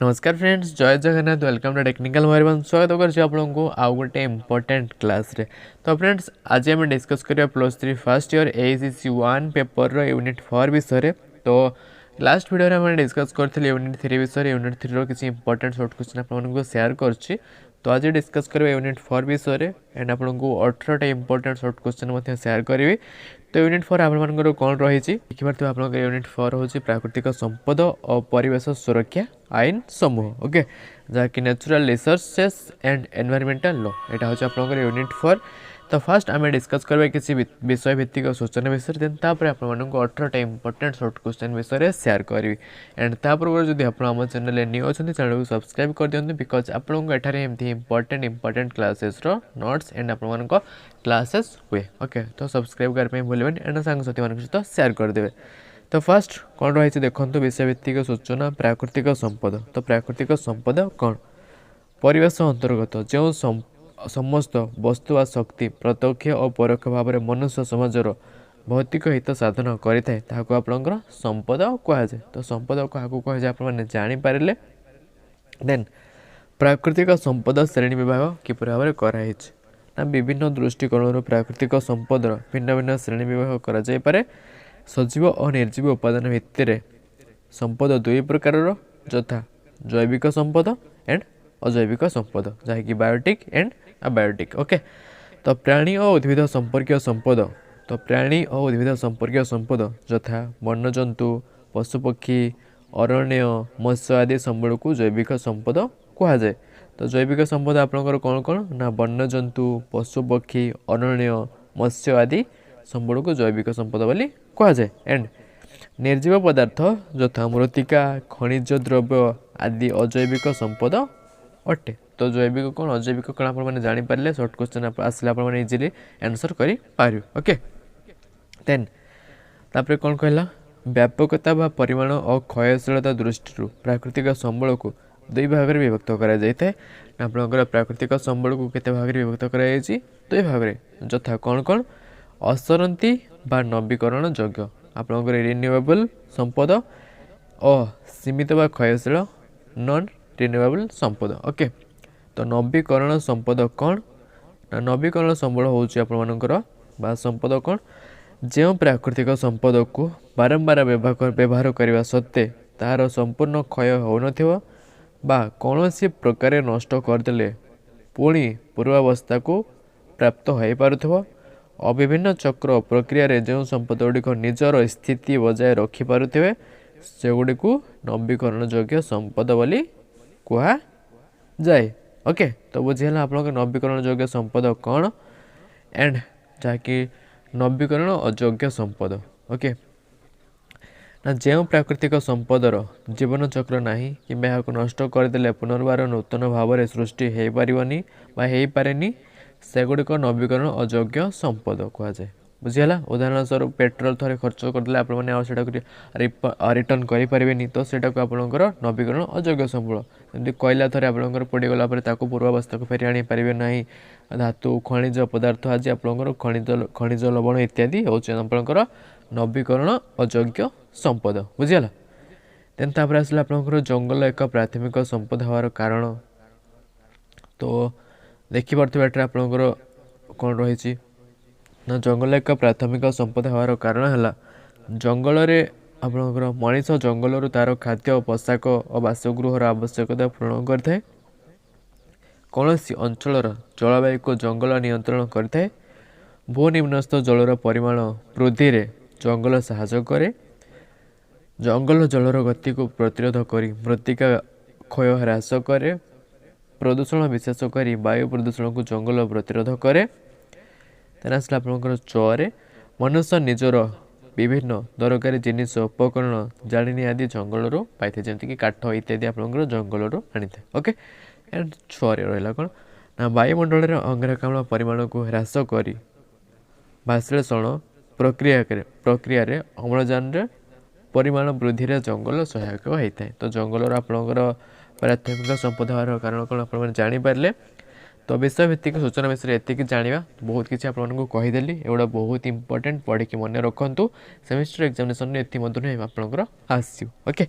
नमस्कार फ्रेंड्स, जय Jagannath. Welcome to Technical Mobile स्वागत कर आपको आउ गोटे इंपोर्टेंट क्लास रे। तो फ्रेंड्स आज आम डिस्कस करिया +3 फर्स्ट ईयर AECC-I पेपर रो यूनिट 4 विषय। तो लास्ट वीडियो रे हम डिस्कस करथिले यूनिट 3 विषय। यूनिट 3 रो किसी इंपोर्टेंट शॉर्ट क्वेश्चन आपको शेयर करछि। तो आज डिस्कस करबे यूनिट 4 विषय एंड आपको 18 टा इंपोर्टेंट शॉर्ट क्वेश्चन मध्य शेयर करिवे। तो यूनिट 4 आपनकर कौन रही देखिए आप यूनिट 4 हूँ प्राकृतिक संपद और परिवेश सुरक्षा आईन समूह। ओके, जहाँकि natural resources and environmental law यहाँ हूँ आप यूनिट 4। तो फास्ट आम डिस्कस करबे किसी विषय भित्तिक सूचना विषय देन तापर आपको 18 टा इंपोर्टेंट शॉर्ट क्वेश्चन विषय शेयर करी। एंड तापर जब आप चैनल न्यू अच्छा चैनल को सब्सक्राइब कर दिखाते बिकज आपको एठारे एमती इंपोर्टेंट क्लासेस नोट्स एंड आप क्लासेस हुए। ओके, तो सब्सक्राइब करने भूलें एंड सांगसाथी मान सहित शेयर करदे। तो फास्ट कौन रही देखो विषय भित्तिक सूचना प्राकृतिक संपद। तो प्राकृतिक संपद कौन? परिवेश अंतर्गत जो समस्त वस्तु व शक्ति प्रत्यक्ष और परोक्ष भाव में मनुष्य समाजर भौतिक हित साधन करें आपणकर संपद कहुए। तो संपद क्या कहुए आप जानीपारे। देन प्राकृतिक संपद श्रेणी विभाग किपर भाव में कराई ना विभिन्न दृष्टिकोण प्राकृतिक संपदर भिन्न भिन्न श्रेणी विभाग कर सजीव और निर्जीव उपादान भित्तिर संपद दुई प्रकार यथा जैविक संपद एंड अजैविक संपद जहाँकि बायोटिक एंड अबायोटिक। ओके, तो प्राणी और उद्भिद संपर्कीय संपद। तो प्राणी और उद्भिद संपर्कीय संपद यथा वन्यजंतु पशुपक्षी अरण्य मत्स्य आदि संबल को जैविक संपद कहुए। तो जैविक संपद आपंकर कौन कौन ना वन्यजंतु पशुपक्षी अरण्य मत्स्य आदि संबल को जैविक संपद बोली कहुए। एंड निर्जीव पदार्थ यथा मृत्तिका खनिज द्रव्य आदि अजैविक संपद अटे। तो जैविक कौन अजैविक कौन आप जानीपारे सर्ट क्वेश्चन आसले आप इजिली आंसर करें। ओके, देन तापर कौन कहला व्यापकता व परिमाण और क्षयशीलता दृष्टि प्राकृतिक संबल को दुई भाग में विभक्त कर प्राकृतिक संबल को केते भाग में विभक्त कर दुई भाग में यथा कौन कौन असरंती बा नवीकरण योग्य आपंकर रिन्यूएबल संपद और सीमित बा क्षयशील नॉन रिन्यूएबल संपद। ओके, तो नवीकरण संपद कौन ना नवीकरण संबल होकर संपद कौन जो प्राकृतिक संपद को बारंबार व्यवहार करने सत्वे तार संपूर्ण क्षय हो बा कौन सी प्रकार नष्ट करदे पुणी पूर्वावस्था को प्राप्त हो पारुथिबो और विभिन्न चक्र प्रक्रिया रे जो संपद गुड़िक निजर स्थिति बजाय रखिपारुथिबे सेगुड़ी को नवीकरण योग्य संपद बोली कहा जाए। ओके, तो बुझीगला आप नवीकरण योग्य संपद कौन एंड जहाँकि नवीकरण अयोग्य संपद। ओके, ना जो प्राकृतिक संपदर जीवन चक्र नहीं कि नष्ट करदे पुनर्बार नूतन भाव में सृष्टि हो पारनी हो पारे सेगुड़िक नवीकरण अयोग्य संपद कहुए। बुझीगला उदाहरण स्वरूप पेट्रोल थे खर्च करदे आप रिटर्न करें तो सेटा को आपंकर नवीकरण अयोग्य संबल। जमी कोयला थे आपंकर पोड़गला पूर्वावस्था को फेरी आनी पारे ना। धातु खनिज पदार्थ आज आपंकर खनिज लवण इत्यादि हूँ आपंकर नवीकरण अयोग्य संपद। बुझीगला देन तापर आसला आपंकर जंगल एक प्राथमिक संपद हवार कारण। तो देखिपे आपंकर कौन रही ना जंगल एक प्राथमिक संपद हवार कारण है जंगल रे आपंकर मनीष जंगल तार खाद्य पोशाक और बासगृहर आवश्यकता पूरण करते कौन सी अंचल जलवायु को जंगल नियंत्रण करते भूनिम्नस्थ जलर परिमाण वृद्धि रे जंगल साहाय्य करे जंगल जलर गति को प्रतिरोध करी मृत्तिका क्षय ह्रास करे प्रदूषण विशेषकर वायु प्रदूषण को जंगल प्रतिरोध करे। आसला आपंकर चरे मनुष्य निजर विभिन्न दरकारी जिनिस उपकरण जाणी आदि जंगल पाई जमीक काठ इत्यादि आपंकर जंगल आनी था। ओके, एंड छुआरे रहा कौन ना वायुमंडल अंगारकाम्ल परिमाण को ह्रास कर बाश्लेषण प्रक्रिया रे अम्लजान परिमाण वृद्धि रे जंगल सहायक होता है। तो जंगल आपंकर प्राथमिक संपद हवार कारण कौन आप जानीपारे तो विषय भित्तिक सूचना विषय एतिक जाना बहुत किसी आपको कहीदेली एगुड़ा बहुत इंपोर्टेंट पढ़ी मन रखु सेमिस्टर एग्जामिनेशन आपंकर आसो ओके।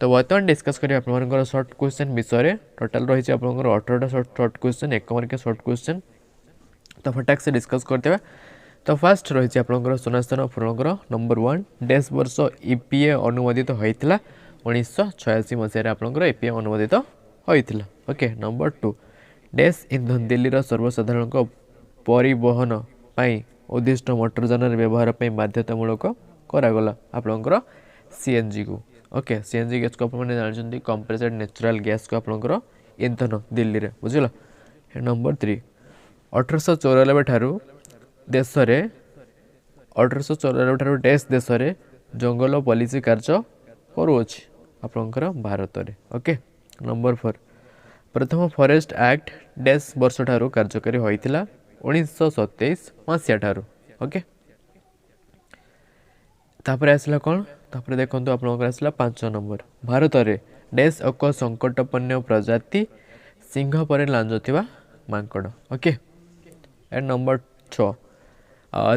तो बर्तमान डिस्कस करें आप सर्ट क्वेश्चन विषय टोटाल रही है 18टा सर्ट क्वेश्चन 1 मार्किया सर्ट क्वेश्चन। तो फटाक से डिस्कस करते तो फास्ट रही है आपंकर सुनास्थान आपंकर नंबर 1 डैश वर्ष ईपीए अनुमोदित होता 1986 मसीह आपंकर ईपीए अनुमोदित होता ओके। नंबर 2 डैश इंधन दिल्ली सर्वसाधारण परिवहन पाई उद्दिष्ट मोटरजान व्यवहार पर बाध्यतामूलक करागला आपंकर सीएनजी को ओके। सीएनजी गैस को आपने जानते कंप्रेस्ड नेचुरल गैस को आपंकर इंधन दिल्ली में बुझल। नंबर 3 1894 ठारू देश में 1894 ठारू डैश देश में जंगल पॉलिसी कार्य करुँच आपंकर भारत में ओके। नंबर 4 प्रथम फॉरेस्ट एक्ट डैश वर्ष ठारू कार्यकारी होता 1927 मसीहा ठारू ओके। तापर आसला कौन तापर देखो आपंकर आसला 5 नंबर भारत में डैश एक संकटपन्न प्रजाति सिंह पर लांज थिबा Mankad okay. And number 6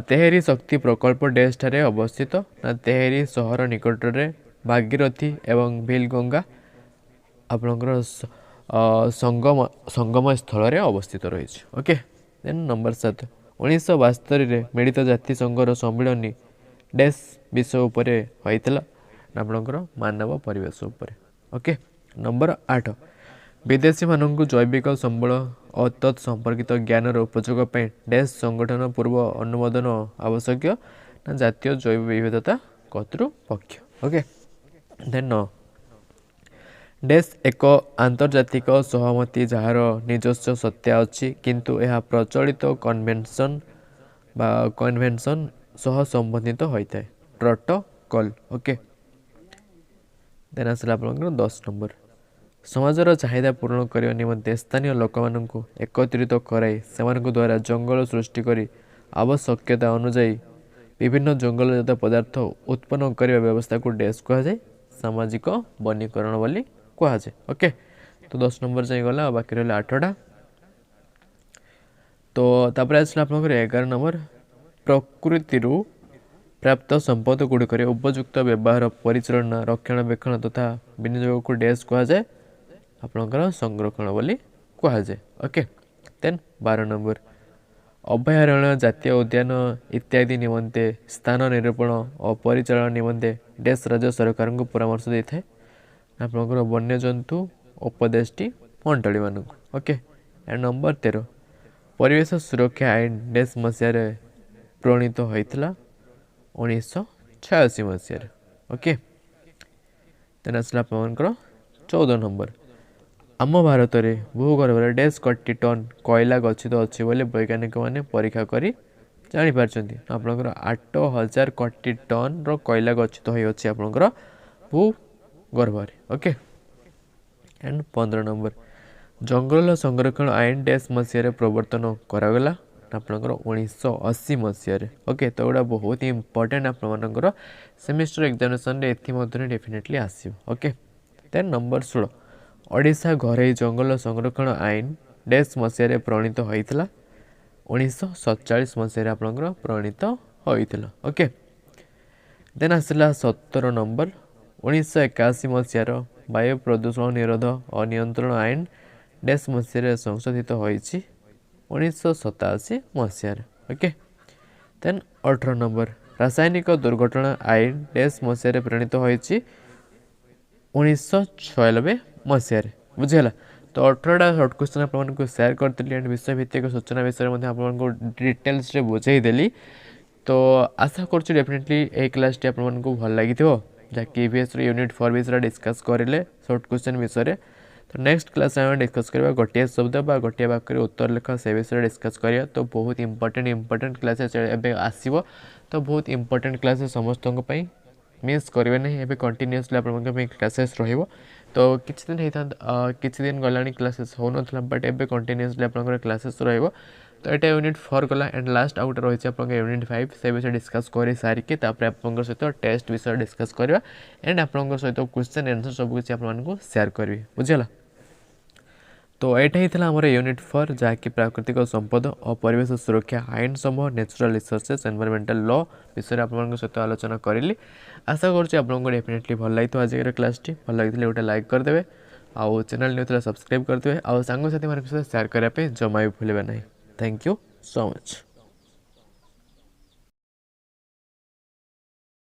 Tehri शक्ति प्रकल्प डैश ठारे अवस्थित ना तेहरी सहर निकट में भागीरथी एवं भीलगंगा आपंकर संगम स्थल में अवस्थित रही ओके। देन नंबर 7 1972 मिलित जाति संघर सम्मिलनी डैश विषय उपर होता आपंकर मानव परिवेश उपर ओके। नंबर 8 विदेशी मानक जैविक संबल और तत्संपर्कित ज्ञानर उपयोग पर डैश संगठन पूर्व अनुमोदन आवश्यक ना जातीय जैव विविधता कर्तृपक्ष ओके। देन डैश एक आंतर्जातिक सहमति जार निजस्व सत्ता अच्छी किंतु यह प्रचलित कन्वेंशन सह संबंधित होता है प्रोटोकॉल ओके। देन आसला आपनकर 10 नंबर समाजर चाहिदा पूर्ण करने निमंते स्थानीय लोक मानू एकत्रित कराई से द्वारा जंगल सृष्टि करी आवश्यकता अनुजाई विभिन्न जंगलजात पदार्थ उत्पन्न करने व्यवस्था को डैश कहुए सामाजिक वनीकरण बोली कहुए ओके। तो 10 नंबर जाई गला बाकी रहा 8टा। तो तापर आसला आपनकर 11 नंबर प्रकृति प्राप्त संपद गुड़िक उपयुक्त व्यवहार परिचालना रक्षणाबेक्षण तथा विनियोग को डैश कहुए आपनकर संरक्षण बोली कहुए ओके। देन 12 नंबर अभयारण्य जातीय उद्यान इत्यादि निमंते स्थान निरूपण और परिचालन निमंते डैश राज्य सरकार को परामर्श देता है आपनकर वन्यजंतु उपदेष्टि मंडली मानक ओके। एंड नंबर 13 परिवेश सुरक्षा आईन डैश मसीह प्रणीत होता 1986 मसीह ओके। देन आसला आपनकर 14 नंबर आम भारत में भूगर्भ डैश कोटी टन कोयला गच्छित अच्छी बोले वैज्ञानिक मैंने परीक्षा कर जापर आपंकर 8000 कोटी टन कोयला गच्छित होती आपंकर भूगर्भ ओके। एंड 15 नंबर जंगल संरक्षण आईन डैश मसीह प्रवर्तन करागला आपंकर 1980 मसीह ओके। तो गुड़ा बहुत इंपोर्टेंट आपर सेमिस्टर एग्जामिनेशन एथि डेफिनेटली आसो ओके। देन नंबर 16 ओडिशा घरे जंगल संरक्षण आईन डैश मसीह प्रणीत होता 1947 मसीह आपंकर प्रणीत होता ओके। देन आसला 17 नंबर 1981 मसीहार वायु प्रदूषण निरोध और नियंत्रण आईन डैश मसीह संशोधित होती 1987 मसीह ओके। देन 18 नंबर रासायनिक दुर्घटना आईन डैश मसीह प्रणीत होती 1996 मसीह बुझीगला। तो 18टा सर्ट क्वेश्चन आपको शेयर करी एंड विषय भित्तिक सूचना विषय में आपको डिटेल्स बुझेदेली। तो आशा करुँ डेफिनेटली ये क्लास टी आपको भल लगी जहाँकि EVS यूनिट 4 विषय डिस्कस करेंगे सर्ट क्वेश्चन विषय। तो नेक्स्ट क्लास में डिस्कस करवा गोटे शब्द बा गोटे वाक्य उत्तर लेख से विषय डिस्कस करिया। तो बहुत इंपोर्टेंट क्लासेस एबे आसीबो। तो बहुत इंपोर्टेंट क्लासेस समस्त मिस करेंगे नहीं एबे कंटिन्यूअसली आपन क्लासेस रहिबो। तो किछि दिन गलानी क्लासेस हो नथला बट एबे कंटिन्यूअसली आपन क्लासेस रहिबो। तो ये यूनिट 4 गला एंड लास्ट आउट रही है यूनिट 5 से विषय डिस्कस कर सारिकी आपन सहित टेस्ट विषय डिस्कस करवा एंड आपन सहित क्वेश्चन आंसर सब किसी आपको शेयर करी बुझीगला। तो यहाँ ही आमर यूनिट 4 जहाँकि प्राकृतिक संपद और परिवेश सुरक्षा आईन समूह नेचुरल रिसोर्सेस एनवायरमेंटल लॉ विषय आप सहित आलोचना करी। आशा करुँच आपको डेफिनेटली भल लगी आज क्लास टी भल लगी गोटे लाइक करदे आउ चैनल न्यू सब्सक्राइब करदे आउ सांग साथी मान सहित शेयर करने जमा भी भूलें ना। Thank you so much.